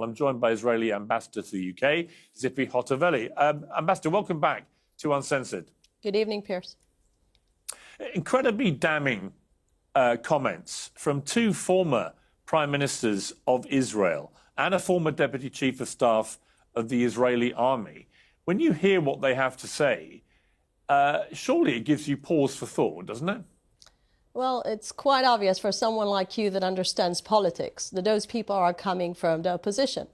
I'm joined by Israeli Ambassador to the UK, Tzipi Hotovely. Ambassador, welcome back to Uncensored. Good evening, Piers. Incredibly damning comments from two former Prime Ministers of Israel and a former Deputy Chief of Staff of the Israeli Army. When you hear what they have to say, surely it gives you pause for thought, doesn't it? Well, it's quite obvious for someone like you that understands politics that those people are coming from the opposition.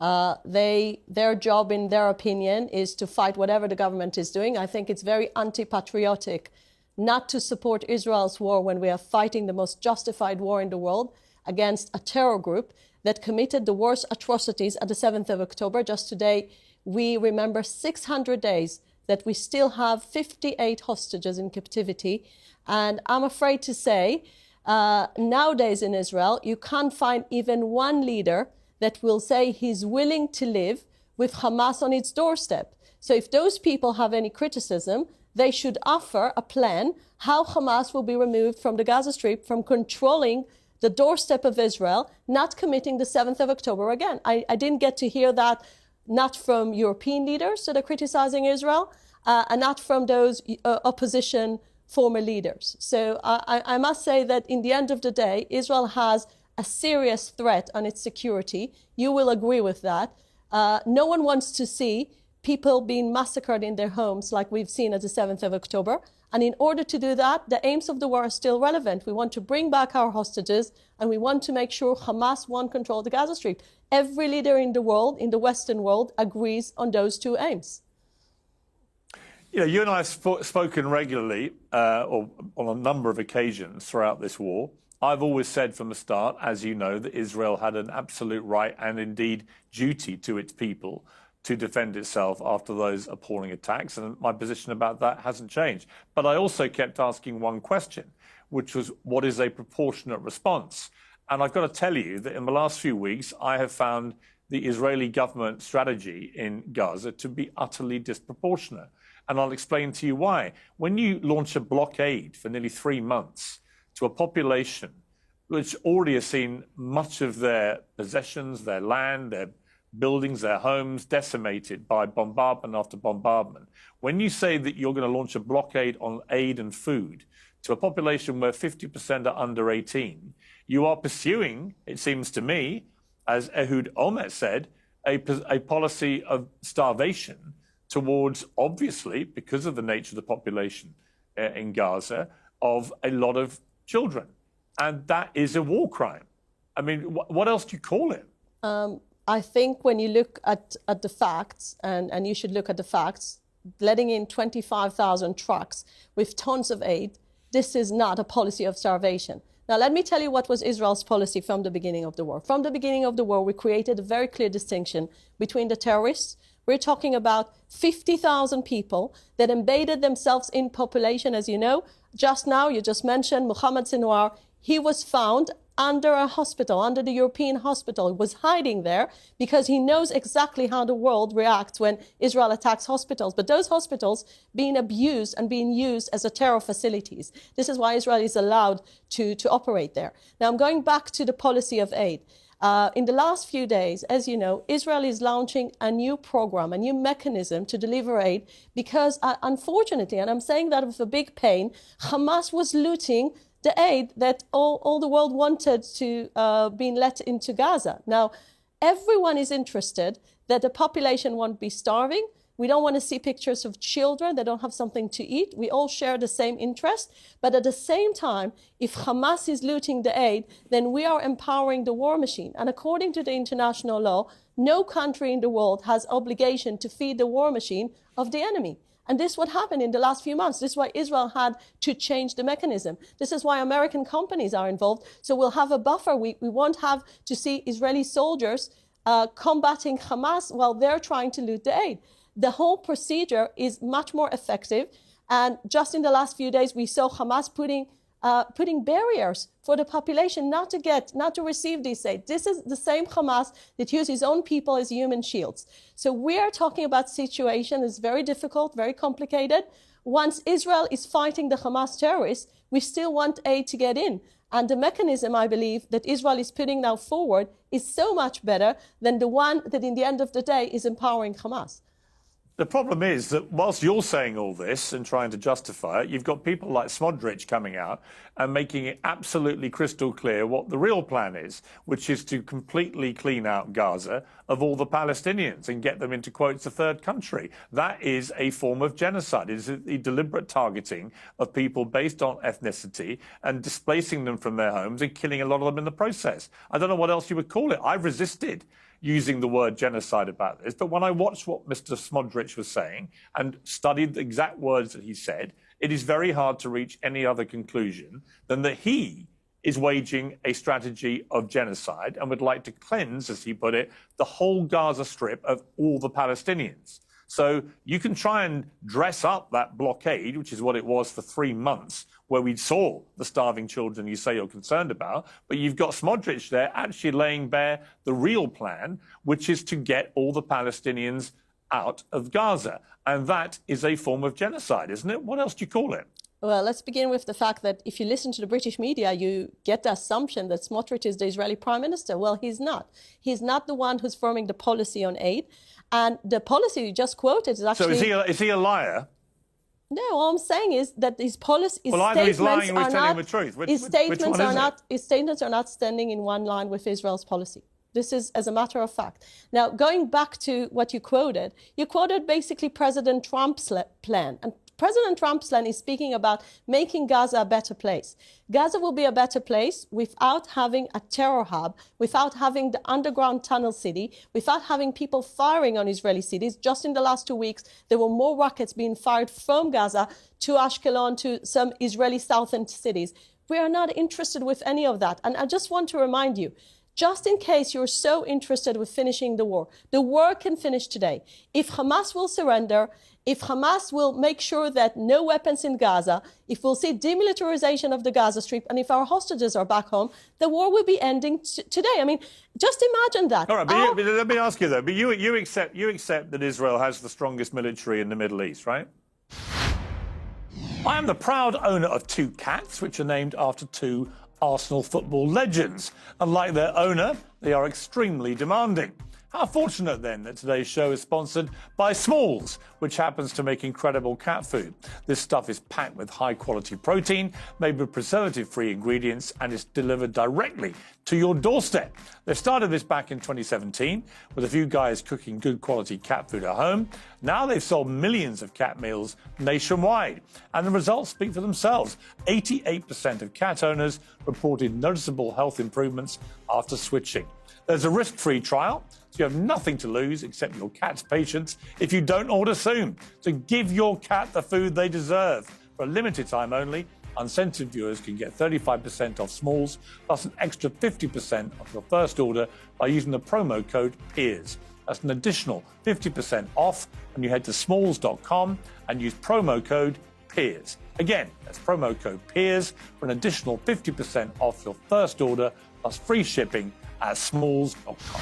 Their job, in their opinion, is to fight whatever the government is doing. I think it's very anti-patriotic not to support Israel's war when we are fighting the most justified war in the world against a terror group that committed the worst atrocities at the 7th of October. Just today, we remember 600 days that we still have 58 hostages in captivity. And I'm afraid to say, nowadays in Israel, you can't find even one leader that will say he's willing to live with Hamas on its doorstep. So if those people have any criticism, they should offer a plan how Hamas will be removed from the Gaza Strip, from controlling the doorstep of Israel, not committing the 7th of October again. I didn't get to hear that, not from European leaders that are criticizing Israel, and not from those opposition former leaders. So I must say that in the end of the day, Israel has a serious threat on its security. You will agree with that. No one wants to see people being massacred in their homes like we've seen at the 7th of October. And in order to do that, the aims of the war are still relevant. We want to bring back our hostages, and we want to make sure Hamas won't control the Gaza Strip. Every leader in the world, in the Western world, agrees on those two aims. You know, you and I have spoken regularly or on a number of occasions throughout this war. I've always said from the start, as you know, that Israel had an absolute right and indeed duty to its people to defend itself after those appalling attacks. And my position about that hasn't changed. But I also kept asking one question, which was, what is a proportionate response? And I've got to tell you that in the last few weeks, I have found the Israeli government strategy in Gaza to be utterly disproportionate. And I'll explain to you why. When you launch a blockade for nearly 3 months to a population which already has seen much of their possessions, their land, their buildings, their homes decimated by bombardment after bombardment, when you say that you're going to launch a blockade on aid and food to a population where 50% are under 18, you are pursuing, it seems to me, as Ehud Olmert said, a policy of starvation towards, obviously, because of the nature of the population in Gaza, of a lot of children. And that is a war crime. I mean, what else do you call it? I think when you look at the facts, and you should look at the facts, letting in 25,000 trucks with tons of aid, this is not a policy of starvation. Now, let me tell you what was Israel's policy from the beginning of the war. From the beginning of the war, we created a very clear distinction between the terrorists. We're talking about 50,000 people that embedded themselves in population, as you know. Just now, you just mentioned Mohammed Sinwar. He was found under a hospital, under the European hospital. He was hiding there because he knows exactly how the world reacts when Israel attacks hospitals. But those hospitals being abused and being used as a terror facilities. This is why Israel is allowed to operate there. Now, I'm going back to the policy of aid. In the last few days, as you know, Israel is launching a new program, a new mechanism to deliver aid because, unfortunately, and I'm saying that with a big pain, Hamas was looting the aid that all the world wanted to be let into Gaza. Now, everyone is interested that the population won't be starving. We don't want to see pictures of children that don't have something to eat. We all share the same interest. But at the same time, if Hamas is looting the aid, then we are empowering the war machine. And according to the international law, no country in the world has obligation to feed the war machine of the enemy. And this is what happened in the last few months. This is why Israel had to change the mechanism. This is why American companies are involved. So we'll have a buffer. We won't have to see Israeli soldiers combating Hamas while they're trying to loot the aid. The whole procedure is much more effective. And just in the last few days, we saw Hamas putting barriers for the population not to receive this aid. This is the same Hamas that uses his own people as human shields. So we are talking about a situation that's very difficult, very complicated. Once Israel is fighting the Hamas terrorists, we still want aid to get in. And the mechanism, I believe, that Israel is putting now forward is so much better than the one that in the end of the day is empowering Hamas. The problem is that whilst you're saying all this and trying to justify it, you've got people like Smodrich coming out and making it absolutely crystal clear what the real plan is, which is to completely clean out Gaza of all the Palestinians and get them into, quotes, a third country. That is a form of genocide. It is the deliberate targeting of people based on ethnicity and displacing them from their homes and killing a lot of them in the process. I don't know what else you would call it. I've resisted using the word genocide about this, but when I watched what Mr. Smodrich was saying and studied the exact words that he said, it is very hard to reach any other conclusion than that he is waging a strategy of genocide and would like to cleanse, as he put it, the whole Gaza Strip of all the Palestinians. So you can try and dress up that blockade, which is what it was for 3 months, where we saw the starving children you say you're concerned about, but you've got Smodrich there actually laying bare the real plan, which is to get all the Palestinians out of Gaza. And that is a form of genocide, isn't it? What else do you call it? Well, let's begin with the fact that if you listen to the British media, you get the assumption that Smotrich is the Israeli prime minister. Well, he's not. He's not the one who's forming the policy on aid. And the policy you just quoted is actually... So is he a liar? No, all I'm saying is that his policy, his either he's lying statements or he's are telling not, the truth. his statements are not standing in one line with Israel's policy. This is as a matter of fact. Now, going back to what you quoted basically President Trump's plan. And President Trump's plan is speaking about making Gaza a better place. Gaza will be a better place without having a terror hub, without having the underground tunnel city, without having people firing on Israeli cities. Just in the last 2 weeks, there were more rockets being fired from Gaza to Ashkelon, to some Israeli southern cities. We are not interested with any of that. And I just want to remind you, just in case you're so interested with finishing the war can finish today. If Hamas will surrender, if Hamas will make sure that no weapons in Gaza, if we'll see demilitarization of the Gaza Strip, and if our hostages are back home, the war will be ending today. I mean, just imagine that. All right, but let me ask you, though, but you accept that Israel has the strongest military in the Middle East, right? I am the proud owner of 2 cats, which are named after 2 Arsenal football legends. Unlike their owner, they are extremely demanding. How fortunate, then, that today's show is sponsored by Smalls, which happens to make incredible cat food. This stuff is packed with high-quality protein, made with preservative-free ingredients, and is delivered directly to your doorstep. They started this back in 2017 with a few guys cooking good-quality cat food at home. Now they've sold millions of cat meals nationwide, and the results speak for themselves. 88% of cat owners reported noticeable health improvements after switching. There's a risk-free trial, so you have nothing to lose except your cat's patience if you don't order soon. So give your cat the food they deserve. For a limited time only, Uncensored viewers can get 35% off Smalls, plus an extra 50% off your first order by using the promo code PEERS. That's an additional 50% off when you head to smalls.com and use promo code PEERS. Again, that's promo code PEERS for an additional 50% off your first order, plus free shipping at smalls.com.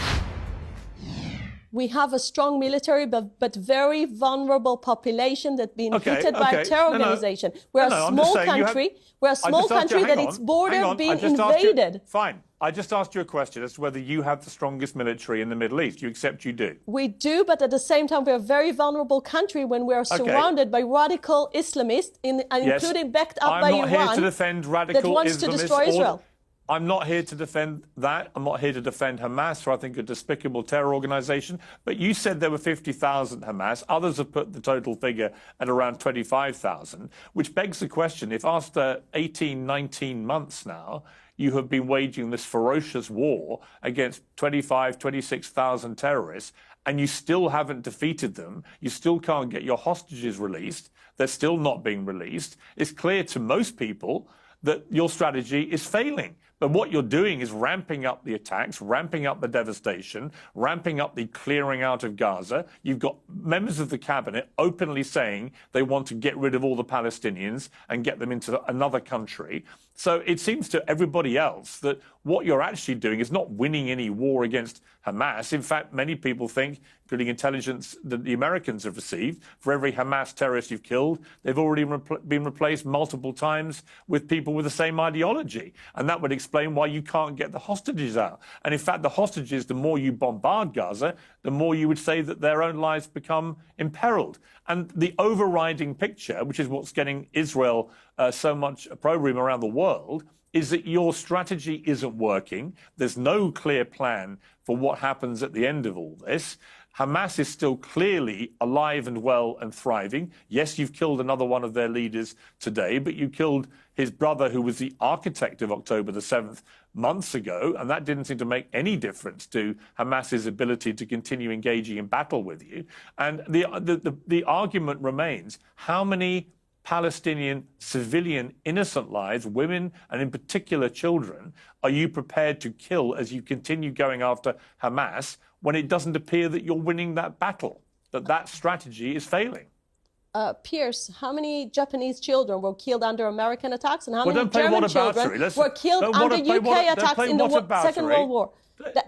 We have a strong military, but very vulnerable population that's been hit by a terror organization. We're a small country. We're a small country that its border being invaded. Fine. I just asked you a question as to whether you have the strongest military in the Middle East. You accept you do? We do, but at the same time, we're a very vulnerable country when we're surrounded by radical Islamists, including backed up by Iran, here to defend radical that wants to destroy Israel. I'm not here to defend that. I'm not here to defend Hamas, who I think are a despicable terror organization. But you said there were 50,000 Hamas. Others have put the total figure at around 25,000, which begs the question, if after 18, 19 months now, you have been waging this ferocious war against 25, 26,000 terrorists, and you still haven't defeated them, you still can't get your hostages released, they're still not being released, it's clear to most people that your strategy is failing. But what you're doing is ramping up the attacks, ramping up the devastation, ramping up the clearing out of Gaza. You've got members of the cabinet openly saying they want to get rid of all the Palestinians and get them into another country. So it seems to everybody else that what you're actually doing is not winning any war against Hamas. In fact, many people think, including intelligence that the Americans have received, for every Hamas terrorist you've killed, they've already been replaced multiple times with people with the same ideology. And that would explain why you can't get the hostages out. And in fact, the hostages, the more you bombard Gaza, the more you would say that their own lives become imperiled. And the overriding picture, which is what's getting Israel so much opprobrium around the world, is that your strategy isn't working. There's no clear plan for what happens at the end of all this. Hamas is still clearly alive and well and thriving. Yes, you've killed another one of their leaders today, but you killed his brother, who was the architect of October the 7th, months ago, and that didn't seem to make any difference to Hamas's ability to continue engaging in battle with you. And the argument remains, how many Palestinian civilian innocent lives, women and in particular children, are you prepared to kill as you continue going after Hamas when it doesn't appear that you're winning that battle, that strategy is failing? Pierce, how many Japanese children were killed under American attacks, and how many don't play German what children about were killed under UK attacks in the Second World War?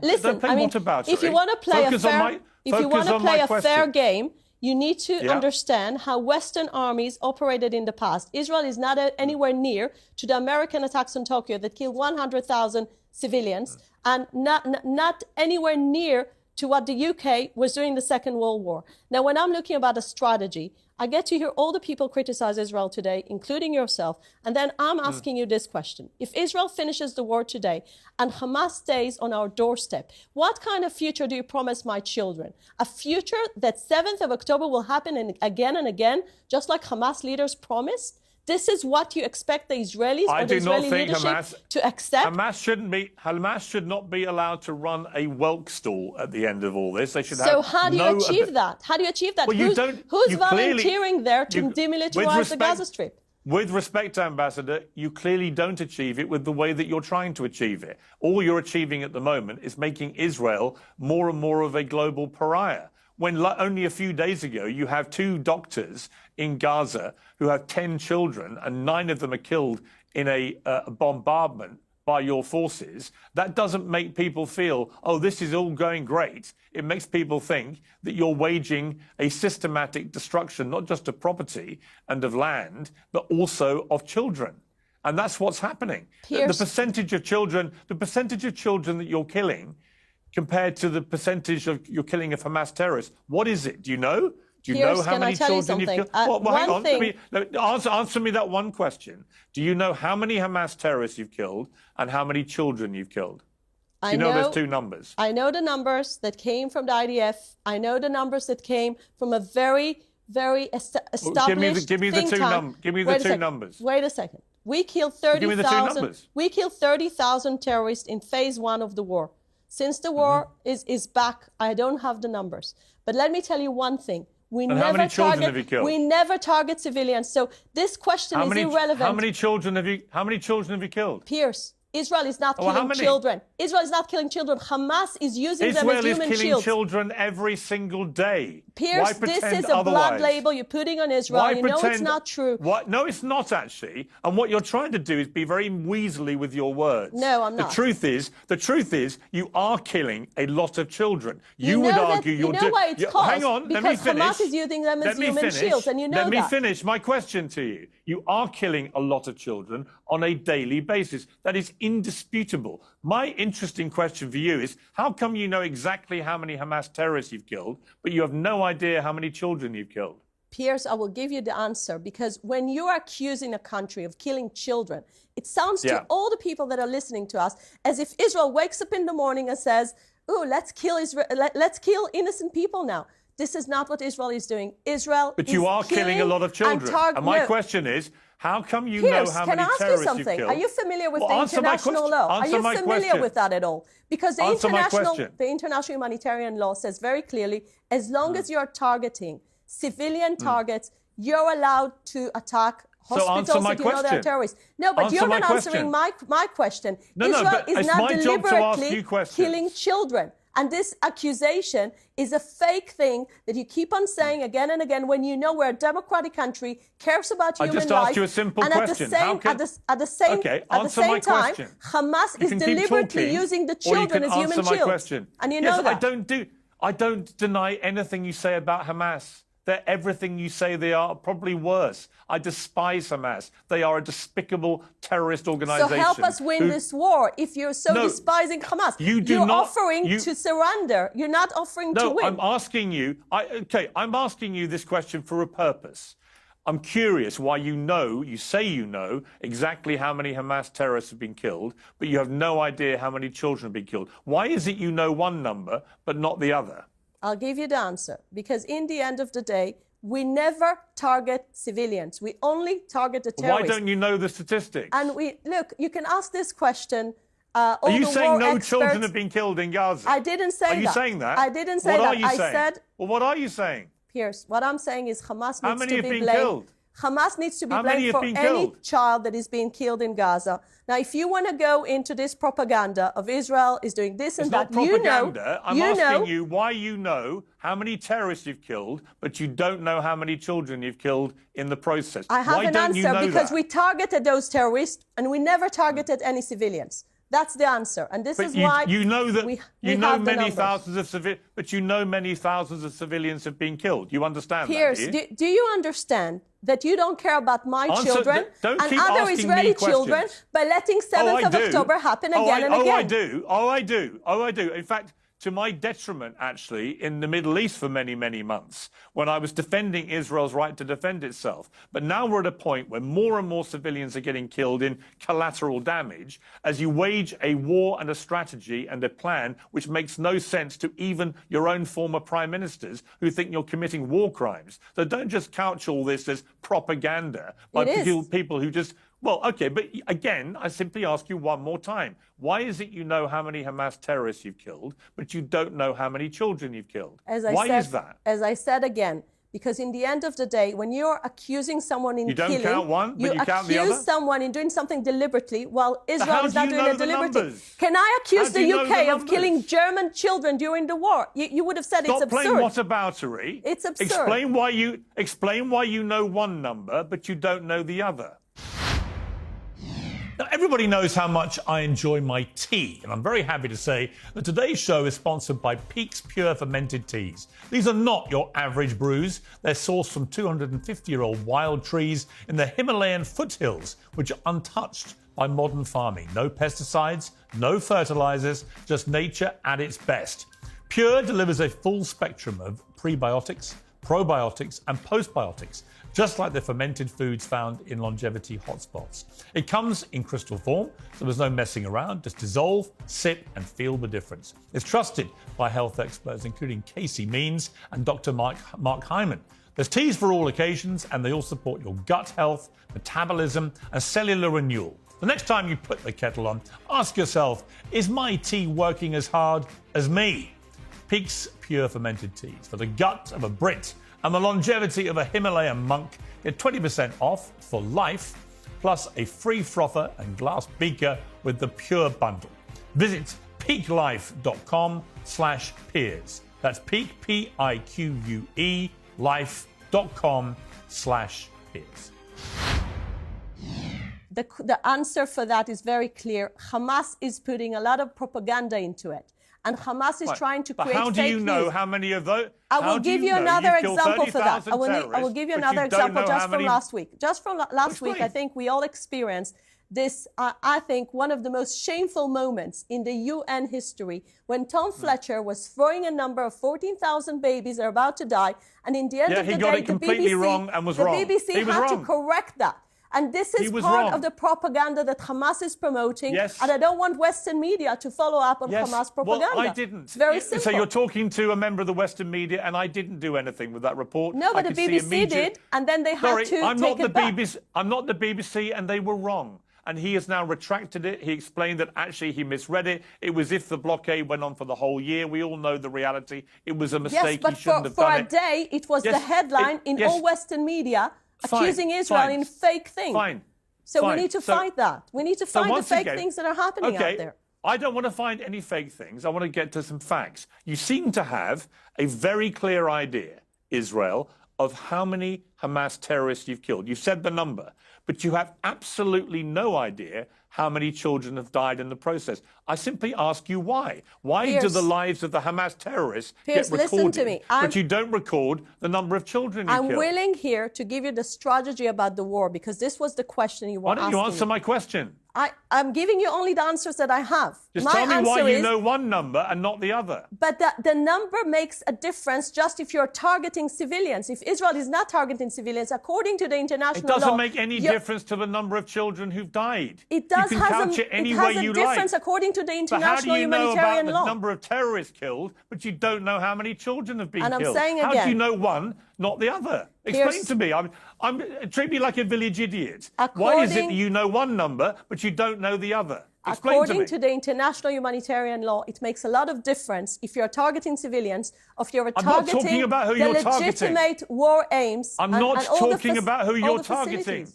Listen, I mean, if you want to play a fair game, you need to understand how Western armies operated in the past. Israel is not anywhere near to the American attacks on Tokyo that killed 100,000 civilians, and not anywhere near to what the UK was doing in the Second World War. Now, when I'm looking about a strategy, I get to hear all the people criticize Israel today, including yourself, and then I'm asking you this question. If Israel finishes the war today and Hamas stays on our doorstep, what kind of future do you promise my children? A future that 7th of October will happen and again, just like Hamas leaders promised? This is what you expect the Israelis or the Israeli leadership to accept? Hamas should not be allowed to run a Welk stall at the end of all this. They should so how do you achieve that? How do you achieve that? Well, who's volunteering there to demilitarize the Gaza Strip? With respect, Ambassador, you clearly don't achieve it with the way that you're trying to achieve it. All you're achieving at the moment is making Israel more and more of a global pariah. When only a few days ago you have 2 doctors in Gaza who have 10 children and 9 of them are killed in a bombardment by your forces, that doesn't make people feel, oh, this is all going great. It makes people think that you're waging a systematic destruction, not just of property and of land, but also of children. And that's what's happening. The percentage of children that you're killing compared to the percentage of you're killing of Hamas terrorists, what is it? Do you know? Do you know how many children you've killed? Hang on. Answer me that one question. Do you know how many Hamas terrorists you've killed and how many children you've killed? Do you know those 2 numbers? I know the numbers that came from the IDF. I know the numbers that came from a very, very established Give me the 2 numbers. Wait a second. We killed 30,000. We killed 30,000 terrorists in phase 1 of the war. Since the war is back, I don't have the numbers. But let me tell you one thing. How many children have you killed? We never target civilians. So this question is irrelevant. How many children have you killed? Pierce, Israel is not killing children. Israel is not killing children. Hamas is using them as human shields. Israel is killing children every single day. Pierce, this is a blood label you're putting on Israel. You know it's not true. No, it's not actually. And what you're trying to do is be very weaselly with your words. No, I'm not. The truth is, you are killing a lot of children. You would argue you're doing. Why it's caused? Hang on, let me finish. Hamas is using them as human shields, and you know that. Let me finish my question to you. You are killing a lot of children on a daily basis. That is indisputable. My interesting question for you is, how come you know exactly how many Hamas terrorists you've killed, but you have no idea how many children you've killed? Pierce, I will give you the answer, because when you are accusing a country of killing children, it sounds to all the people that are listening to us as if Israel wakes up in the morning and says, "Oh, let's kill innocent people now." This is not what Israel is doing. But you are killing a lot of children. And my question is, how come you know how many terrorists you've killed? Are you familiar with the international law? Are you familiar with that at all? Because the international humanitarian law says very clearly, as long as you're targeting civilian targets, you're allowed to attack hospitals that you know they're terrorists. No, but you're not answering my question. Israel is not deliberately killing children. And this accusation is a fake thing that you keep on saying again and again when you know we're a democratic country, cares about human life. I just asked you a simple question. At the same time, Hamas is deliberately using the children as human shields. Question. And you know that. I don't deny anything you say about Hamas. They're everything you say they are, probably worse. I despise Hamas. They are a despicable terrorist organization. So help us win this war if you're so despising Hamas. You're offering to surrender. You're not offering to win. No, I'm asking you. I'm asking you this question for a purpose. I'm curious why you say you know exactly how many Hamas terrorists have been killed, but you have no idea how many children have been killed. Why is it you know one number but not the other? I'll give you the answer. Because in the end of the day, we never target civilians. We only target the terrorists. Why don't you know the statistics? And look, you can ask this question. Are you saying no children have been killed in Gaza? I didn't say that. Are you saying that? I didn't say that. What are you saying? Well, what are you saying? Pierce, what I'm saying is Hamas How needs many to have be been blamed. killed? Hamas needs to be How many blamed have for been any killed? child that is being killed in Gaza. Now, if you want to go into this propaganda of Israel is doing this and that, It's not propaganda. I'm asking you why you know how many terrorists you've killed, but you don't know how many children you've killed in the process. I have an answer because we targeted those terrorists and we never targeted any civilians. That's the answer, and this is why you know that we know many numbers. thousands of but you know many thousands of civilians have been killed. You understand Pierce, that? Do you understand that you don't care about my children don't and keep other asking Israeli me children questions. by letting 7th of October happen again and again? Oh, I do. In fact, to my detriment, actually, in the Middle East for many, many months, when I was defending Israel's right to defend itself. But now we're at a point where more and more civilians are getting killed in collateral damage as you wage a war and a strategy and a plan which makes no sense to even your own former prime ministers who think you're committing war crimes. So don't just couch all this as propaganda by people who just... Well, OK, but again, I simply ask you one more time. Why is it you know how many Hamas terrorists you've killed, but you don't know how many children you've killed? Why is that? As I said again, because in the end of the day, when you're accusing someone in killing... You don't count one, but you count the other? You accuse someone in doing something deliberately while Israel is not doing it deliberately. Numbers? Can I accuse the UK of killing German children during the war? You would have said it's absurd. Stop playing whataboutery. It's absurd. Explain why you know one number, but you don't know the other. Now, everybody knows how much I enjoy my tea, and I'm very happy to say that today's show is sponsored by Peak's Pure Fermented Teas. These are not your average brews. They're sourced from 250-year-old wild trees in the Himalayan foothills, which are untouched by modern farming. No pesticides, no fertilizers, just nature at its best. Pure delivers a full spectrum of prebiotics, probiotics, and postbiotics, just like the fermented foods found in longevity hotspots. It comes in crystal form, so there's no messing around. Just dissolve, sip, and feel the difference. It's trusted by health experts, including Casey Means and Dr. Mark Hyman. There's teas for all occasions, and they all support your gut health, metabolism, and cellular renewal. The next time you put the kettle on, ask yourself, is my tea working as hard as me? Peak's Pure Fermented Teas for the gut of a Brit and the longevity of a Himalayan monk. Get 20% off for life, plus a free frother and glass beaker with the Pure Bundle. Visit peaklife.com/peers. That's peak, P-I-Q-U-E, life.com/peers. The answer for that is very clear. Hamas is putting a lot of propaganda into it. And Hamas is trying to create fake news. How do you know how many of those? I will give you another example for that. I will give you another example just from last week. Just from last week, I think we all experienced this, I think, one of the most shameful moments in the UN history when Tom Fletcher was throwing a number of 14,000 babies are about to die. And in the end of the day, he got it completely wrong and was wrong. The BBC had to correct that. And this is part of the propaganda that Hamas is promoting. Yes. And I don't want Western media to follow up on Hamas propaganda. Well, I didn't. It's very simple. So you're talking to a member of the Western media, and I didn't do anything with that report. No, but the BBC did, and then they had to take it back. I'm not the BBC, and they were wrong. And he has now retracted it. He explained that actually he misread it. It was if the blockade went on for the whole year. We all know the reality. It was a mistake. Yes, but he shouldn't have for done a day, it was the headline in all Western media accusing Israel in fake things. Fine. So we need to fight that. We need to fight the fake things that are happening out there. I don't want to find any fake things. I want to get to some facts. You seem to have a very clear idea, Israel, of how many Hamas terrorists you've killed. You've said the number, but you have absolutely no idea how many children have died in the process. I simply ask you why. Why do the lives of the Hamas terrorists get recorded, listen to me. but you don't record the number of children you killed? I'm willing here to give you the strategy about the war, because this was the question you were asking. Why don't you answer my question? I'm giving you only the answers that I have. Just tell me why you know one number and not the other. But the number makes a difference just if you're targeting civilians. If Israel is not targeting civilians, according to the international law... It doesn't make any difference to the number of children who've died. It does you can couch it any way you like. Difference according to the international humanitarian law. But how do you know about the number of terrorists killed, but you don't know how many children have been killed? And I'm saying again... How do you know one, not the other? Explain to me. Treat me like a village idiot. Why is it that you know one number, but you don't know the other? Explain according to the international humanitarian law, it makes a lot of difference if you're targeting civilians, or if you're targeting the legitimate war aims. I'm not talking about who you're targeting.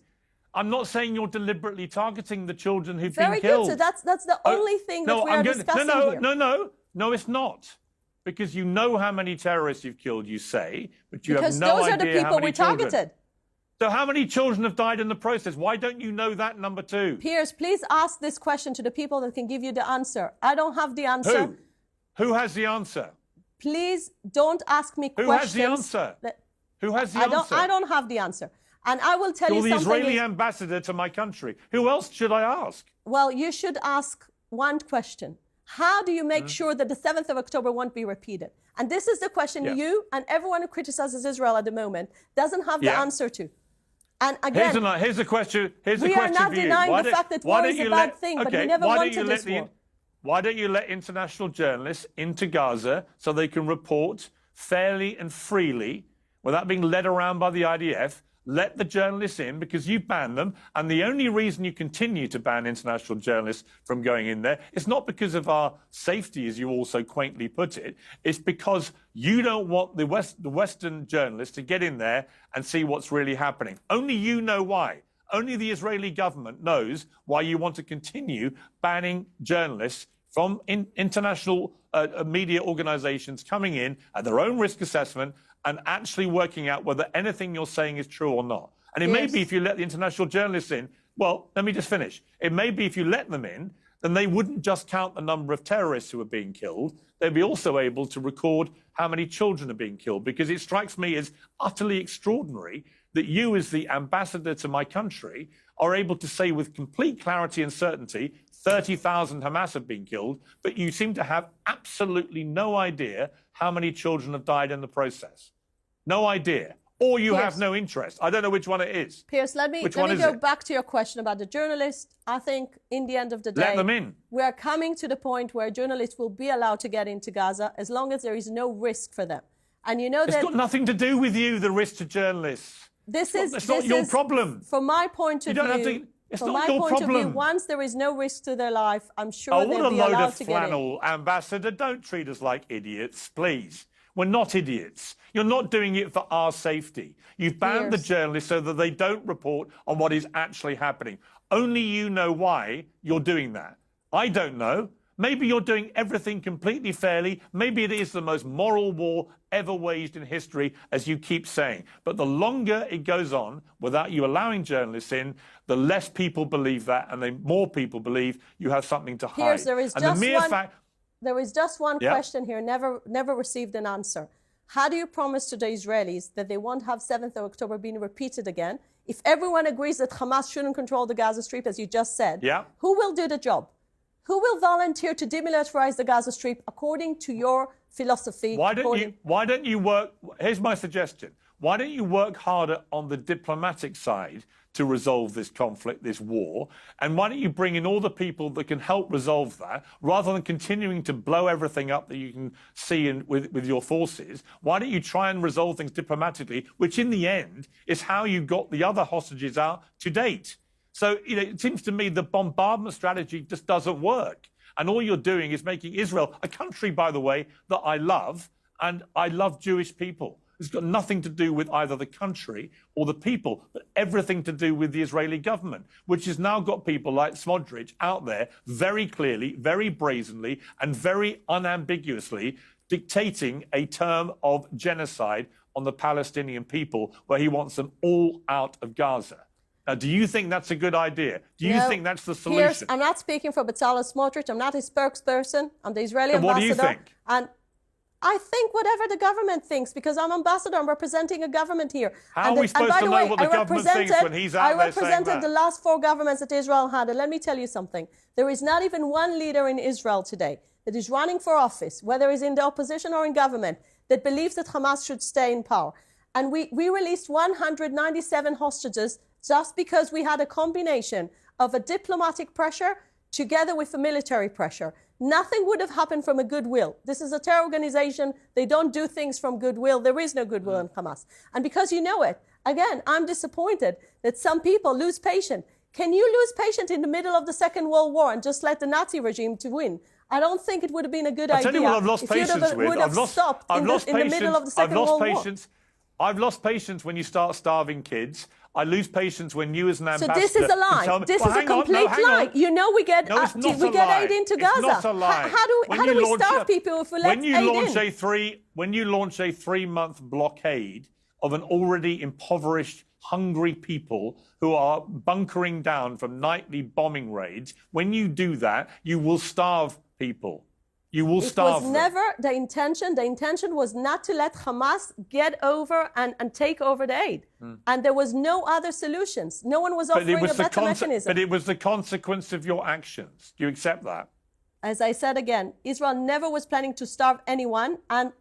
I'm not saying you're deliberately targeting the children who've been killed. Very good. So that's the only thing that we are discussing here. No, it's not. Because you know how many terrorists you've killed, you say, but you have no idea how many children. Because those are the people we targeted. So how many children have died in the process? Why don't you know that number too? Piers, please ask this question to the people that can give you the answer. I don't have the answer. Who has the answer? Please don't ask me questions. Who has the answer? Who has the answer? I don't have the answer. And I will tell you something. You're the Israeli ambassador to my country. Who else should I ask? Well, you should ask one question. How do you make sure that the 7th of October won't be repeated? And this is the question you and everyone who criticizes Israel at the moment doesn't have the answer to. And again, here's a question. We are not denying the fact that war is a bad thing, but we never wanted this war. Why don't you let international journalists into Gaza so they can report fairly and freely without being led around by the IDF? Let the journalists in, because you banned them. And the only reason you continue to ban international journalists from going in there is not because of our safety, as you also quaintly put it. It's because you don't want the Western journalists to get in there and see what's really happening. Only you know why. Only the Israeli government knows why you want to continue banning journalists from international media organizations coming in at their own risk assessment and actually working out whether anything you're saying is true or not. And it may be if you let the international journalists in, well, let me just finish. It may be if you let them in, then they wouldn't just count the number of terrorists who are being killed. They'd be also able to record how many children are being killed, because it strikes me as utterly extraordinary that you, as the ambassador to my country, are able to say with complete clarity and certainty 30,000 Hamas have been killed, but you seem to have absolutely no idea how many children have died in the process. No idea. Or you have no interest. I don't know which one it is. Piers, let me go back to your question about the journalists. I think in the end of the day, let them in. We are coming to the point where journalists will be allowed to get into Gaza as long as there is no risk for them. And you know it's got nothing to do with you, the risk to journalists. It's not your problem. From my point of view, it's not your problem. Once there is no risk to their life, I'm sure they'll be allowed to get in. What a load of flannel, Ambassador. Don't treat us like idiots, please. We're not idiots. You're not doing it for our safety. You've banned the journalists so that they don't report on what is actually happening. Only you know why you're doing that. I don't know. Maybe you're doing everything completely fairly. Maybe it is the most moral war ever waged in history, as you keep saying. But the longer it goes on without you allowing journalists in, the less people believe that, and the more people believe you have something to hide. There is just one question here, never received an answer. How do you promise to the Israelis that they won't have 7th of October being repeated again? If everyone agrees that Hamas shouldn't control the Gaza Strip, as you just said, who will do the job? Who will volunteer to demilitarize the Gaza Strip according to your philosophy? Why don't you work? Here's my suggestion. Why don't you work harder on the diplomatic side to resolve this conflict, this war? And why don't you bring in all the people that can help resolve that, rather than continuing to blow everything up that you can see with your forces? Why don't you try and resolve things diplomatically, which in the end is how you got the other hostages out to date? So, it seems to me the bombardment strategy just doesn't work. And all you're doing is making Israel, a country, by the way, that I love, and I love Jewish people. It's got nothing to do with either the country or the people, but everything to do with the Israeli government, which has now got people like Smotrich out there very clearly, very brazenly, and very unambiguously dictating a term of genocide on the Palestinian people, where he wants them all out of Gaza. Now, do you think that's a good idea? Do you think that's the solution? Piers, I'm not speaking for Bezalel Smotrich. I'm not his spokesperson. I'm the Israeli ambassador. What do you think? And I think whatever the government thinks, because I'm ambassador, I'm representing a government here. How are we supposed to know what the government thinks when he's out there saying that? I represented the last 4 governments that Israel had, and let me tell you something. There is not even one leader in Israel today that is running for office, whether he's in the opposition or in government, that believes that Hamas should stay in power. And we released 197 hostages just because we had a combination of a diplomatic pressure together with a military pressure. Nothing would have happened from a goodwill. This is a terror organization. They don't do things from goodwill. There is no goodwill in Hamas. And because you know it, again, I'm disappointed that some people lose patience. Can you lose patience in the middle of the Second World War and just let the Nazi regime to win? I don't think it would have been a good idea. I tell you what I've lost patience with. In the middle of the Second World War. I've lost patience when you start starving kids. I lose patience when you, as an ambassador, so this is a lie. This is a complete lie. You know we get aid into Gaza. It's not a lie. How do we starve people if we let aid in? When you launch a 3-month blockade of an already impoverished, hungry people who are bunkering down from nightly bombing raids, when you do that, you will starve people. You will starve them. It was never the intention. The intention was not to let Hamas get over and take over the aid. And there was no other solutions. No one was offering a better mechanism. But it was the consequence of your actions. Do you accept that? As I said again, Israel never was planning to starve anyone. And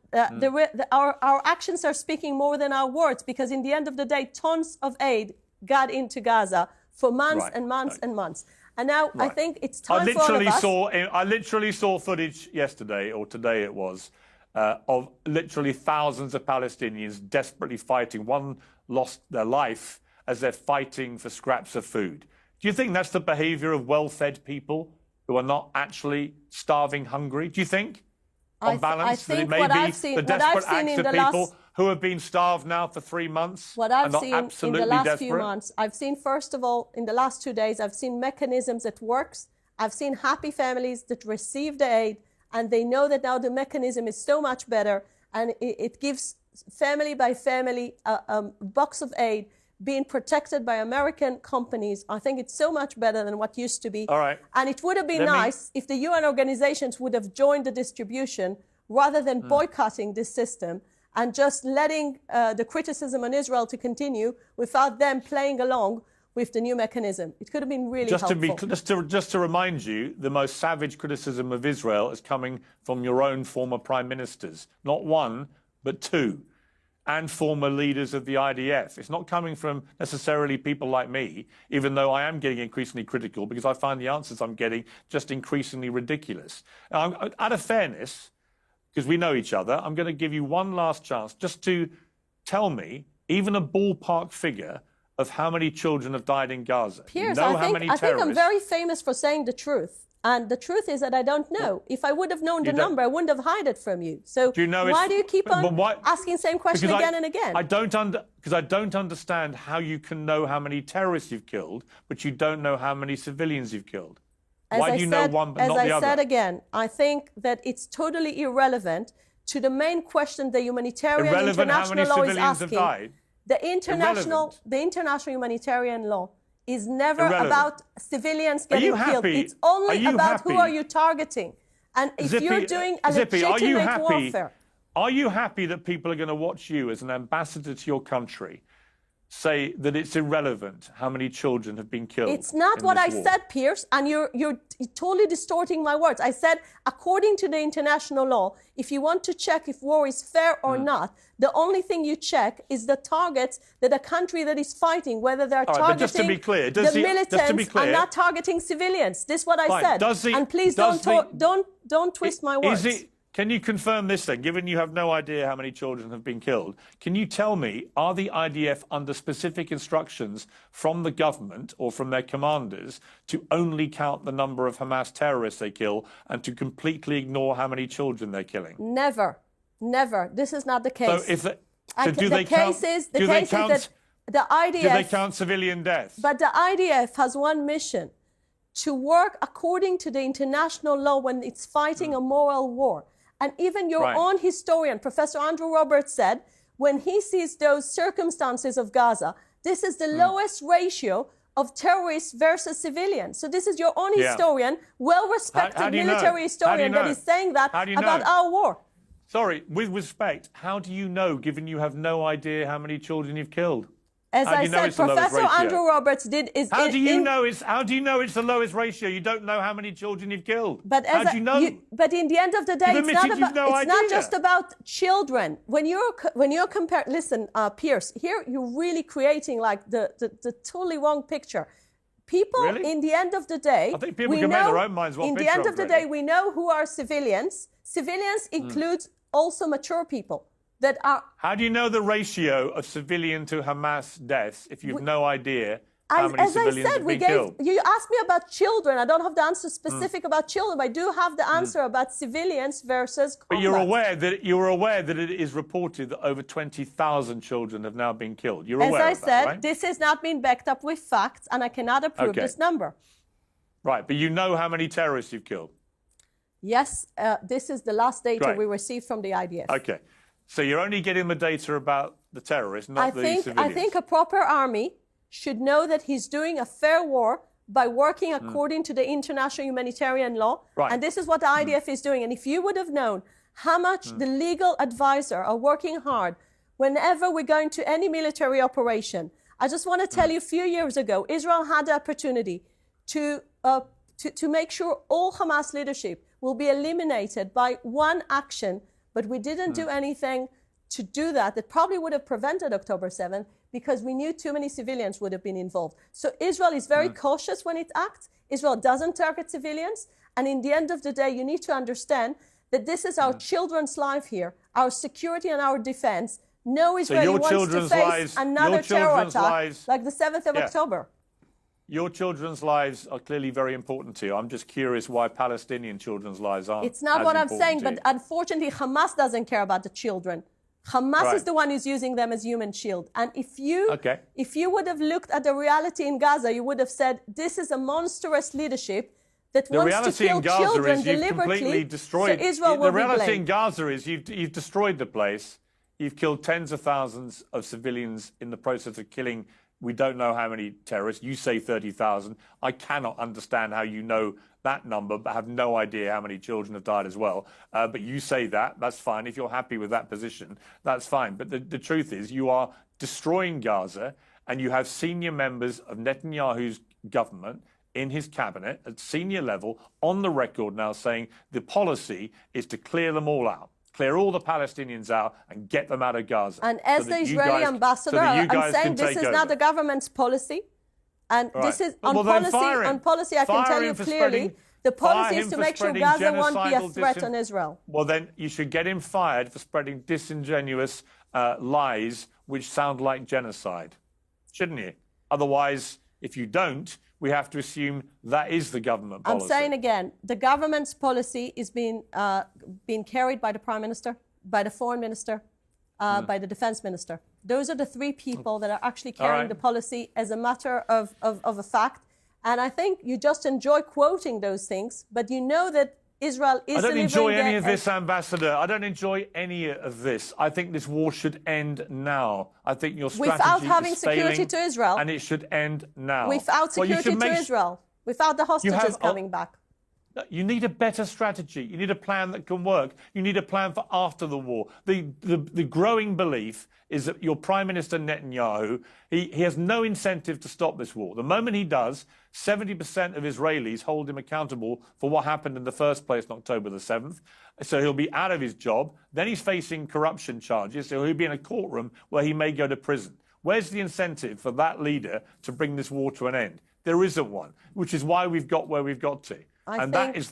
our actions are speaking more than our words, because in the end of the day, tons of aid got into Gaza for months and months and months. And now I think it's time for all of us. I literally saw footage yesterday, or today it was, of literally thousands of Palestinians desperately fighting. One lost their life as they're fighting for scraps of food. Do you think that's the behavior of well-fed people who are not actually starving hungry? Do you think, on balance, that it may be the desperate acts of people who have been starved now for 3 months? What I've seen in the last few months, I've seen, first of all, in the last 2 days, I've seen mechanisms that works. I've seen happy families that receive the aid, and they know that now the mechanism is so much better, and it gives family by family a box of aid being protected by American companies. I think it's so much better than what used to be. All right. And it would have been nice if the UN organizations would have joined the distribution rather than boycotting this system and just letting the criticism on Israel to continue without them playing along with the new mechanism. It could have been really helpful. Just to remind you, the most savage criticism of Israel is coming from your own former prime ministers. Not one, but 2. And former leaders of the IDF. It's not coming from necessarily people like me, even though I am getting increasingly critical because I find the answers I'm getting just increasingly ridiculous. Now, out of fairness, because we know each other, I'm going to give you one last chance just to tell me, even a ballpark figure, of how many children have died in Gaza. Piers, I think I'm very famous for saying the truth. And the truth is that I don't know. If I would have known the number, I wouldn't have hid it from you. So why do you keep on asking the same question again and again? Because I don't understand how you can know how many terrorists you've killed, but you don't know how many civilians you've killed. Why do you know one but not the other? As I said again, I think that it's totally irrelevant to the main question the humanitarian international law is asking. The international humanitarian law is never about civilians getting killed. It's only about who are you targeting. And if you're doing a legitimate warfare. Are you happy that people are going to watch you as an ambassador to your country say that it's irrelevant how many children have been killed? It's not what I said, Piers, and you're totally distorting my words. I said, according to the international law, if you want to check if war is fair or not, the only thing you check is the targets that a country that is fighting, whether they're targeting just to be clear, the militants and not targeting civilians. This is what I said. And please don't twist my words. Can you confirm this then, given you have no idea how many children have been killed? Can you tell me, are the IDF under specific instructions from the government or from their commanders to only count the number of Hamas terrorists they kill and to completely ignore how many children they're killing? Never. Never. This is not the case. So do they count? Do they count civilian deaths? But the IDF has one mission: to work according to the international law when it's fighting a moral war. And even your own historian, Professor Andrew Roberts, said when he sees those circumstances of Gaza, this is the lowest ratio of terrorists versus civilians. So this is your own historian, well-respected military historian that is saying that about our war. Sorry, with respect, how do you know, given you have no idea how many children you've killed? As I said, Professor Andrew Roberts did. How do you know it's the lowest ratio? You don't know how many children you've killed. But how do you know? But in the end of the day, it's not just about children. When you're comparing, listen, Pierce, here you're really creating like the totally wrong picture. People, in the end of the day, I think people can make their own minds. In the end of the day, we know who are civilians. Civilians includes also mature people. That are. How do you know the ratio of civilian to Hamas deaths if you've no idea how many civilians have been killed? You asked me about children. I don't have the answer specific about children, but I do have the answer about civilians versus combat. But you're aware that it is reported that over 20,000 children have now been killed. You're aware of that, right? As I said, this has not been backed up with facts, and I cannot approve this number. Right, but you know how many terrorists you've killed? Yes, this is the last data we received from the IDF. Okay. So you're only getting the data about the terrorists, not the civilians. I think a proper army should know that he's doing a fair war by working according to the international humanitarian law. Right. And this is what the IDF is doing. And if you would have known how much the legal advisor are working hard whenever we're going to any military operation. I just want to tell you, a few years ago, Israel had the opportunity to make sure all Hamas leadership will be eliminated by one action. But we didn't do anything to do that. That probably would have prevented October 7th because we knew too many civilians would have been involved. So Israel is very cautious when it acts. Israel doesn't target civilians. And in the end of the day, you need to understand that this is our children's life here, our security and our defense. No Israeli wants to face another terror attack like the 7th of October. Your children's lives are clearly very important to you. I'm just curious why Palestinian children's lives aren't. It's not what I'm saying, but unfortunately, Hamas doesn't care about the children. Hamas is the one who's using them as human shield. And if you would have looked at the reality in Gaza, you would have said, this is a monstrous leadership that wants to kill children deliberately, so Israel will be blamed. The reality in Gaza is you've destroyed the place. You've killed tens of thousands of civilians in the process of killing. We don't know how many terrorists. You say 30,000. I cannot understand how you know that number, but have no idea how many children have died as well. But you say that. That's fine. If you're happy with that position, that's fine. But the truth is you are destroying Gaza, and you have senior members of Netanyahu's government in his cabinet at senior level on the record now saying the policy is to clear them all out. Clear all the Palestinians out and get them out of Gaza. And as the Israeli ambassador, I'm saying this is not the government's policy. And this is on policy, I can tell you clearly, the policy is to make sure Gaza won't be a threat on Israel. Well, then you should get him fired for spreading disingenuous lies which sound like genocide, shouldn't you? Otherwise, if you don't, we have to assume that is the government policy. I'm saying again, the government's policy is being carried by the Prime Minister, by the Foreign Minister, by the Defense Minister. Those are the three people that are actually carrying the policy as a matter of a fact. And I think you just enjoy quoting those things, but you know that Israel is. I don't enjoy any of this, Ambassador. I don't enjoy any of this. I think this war should end now. I think your strategy without having security to Israel, and it should end now. Without security to Israel, without the hostages coming back. You need a better strategy. You need a plan that can work. You need a plan for after the war. The growing belief is that your Prime Minister Netanyahu, he has no incentive to stop this war. The moment he does, 70% of Israelis hold him accountable for what happened in the first place on October the 7th. So he'll be out of his job. Then he's facing corruption charges. So he'll be in a courtroom where he may go to prison. Where's the incentive for that leader to bring this war to an end? There isn't one, which is why we've got where we've got to. That is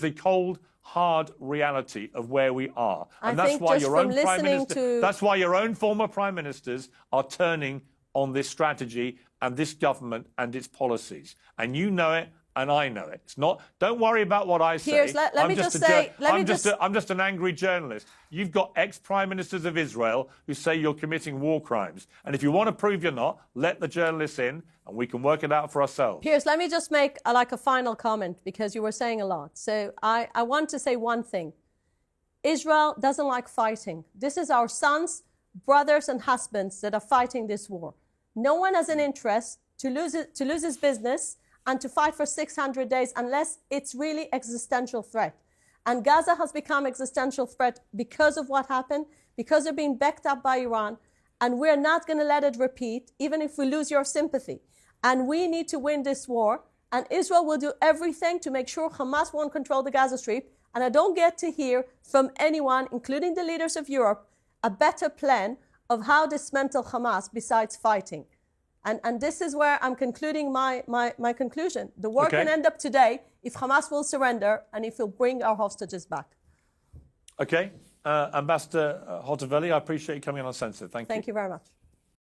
the cold, hard reality of where we are. And that's why your own Prime Minister, that's why your own former Prime Ministers are turning on this strategy and this government and its policies. And you know it, and I know it. It's not. Don't worry about what I say. Piers, let me just say. I'm just an angry journalist. You've got ex-prime ministers of Israel who say you're committing war crimes, and if you want to prove you're not, let the journalists in, and we can work it out for ourselves. Piers, let me just make a final comment, because you were saying a lot. So I want to say one thing. Israel doesn't like fighting. This is our sons, brothers, and husbands that are fighting this war. No one has an interest to lose his business and to fight for 600 days unless it's really existential threat. And Gaza has become existential threat because of what happened, because they're being backed up by Iran, and we're not going to let it repeat, even if we lose your sympathy. And we need to win this war, and Israel will do everything to make sure Hamas won't control the Gaza Strip. And I don't get to hear from anyone, including the leaders of Europe, a better plan of how to dismantle Hamas besides fighting. And this is where I'm concluding my conclusion. The war can end up today if Hamas will surrender and if we'll bring our hostages back. Okay. Ambassador Hotovely, I appreciate you coming on Uncensored. Thank you. Thank you very much.